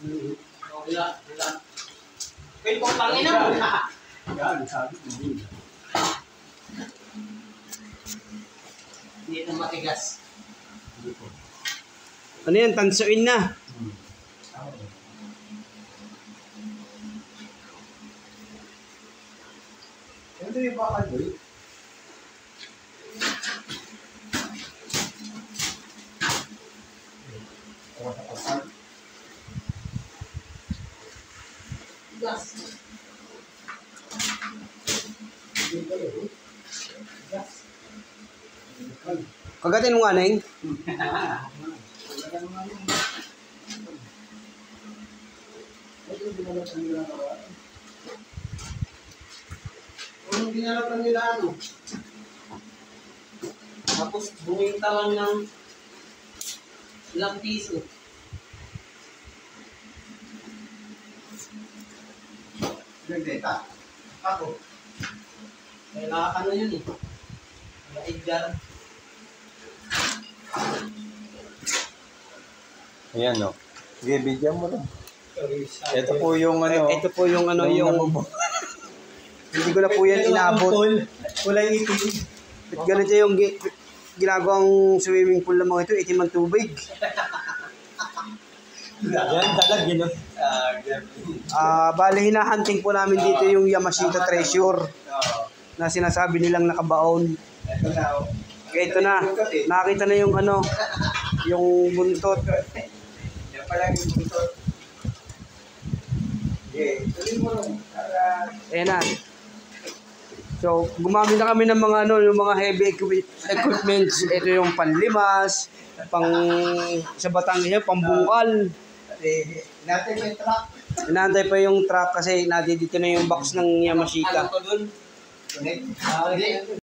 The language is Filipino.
Wala. Pwede pong panginaw. Yan, sabi ko. Hindi ito matigas. Ano yan? Tansuin na. Ito yung bakal doon. Gas. Kagatin mo nga, Neng. Anong ginalapan nila ano? Tapos buminta lang ng ilang piso. Nagdeta. Ako. Kaya ano yun eh. Kaya Edgar. Ayan o. Sige, bigyan mo lang. Ito po yung ano. Ito po yung ano, yung... Hindi ko na po yan inabot. Kulay itim. Ganito yung ginagawang swimming pool ng mga ito, itim ang tubig. Yan, dalag yun o. Bale, hinahunting po namin dito yung Yamashita Treasure na sinasabi nilang nakabaon. Ito na o. Kaya ito na, nakita na yung ano, yung buntot. Yan pala yung buntot. Okay, tuloy mo lang. Ayan na. So, gumamit na kami ng mga ano, yung mga heavy equipments. Ito yung panlimas, pang sa Batangas, pambungkal. Natin may truck. Inaantay pa yung truck kasi dito na yung box ng Yamashita. Ano ko dun? Connect.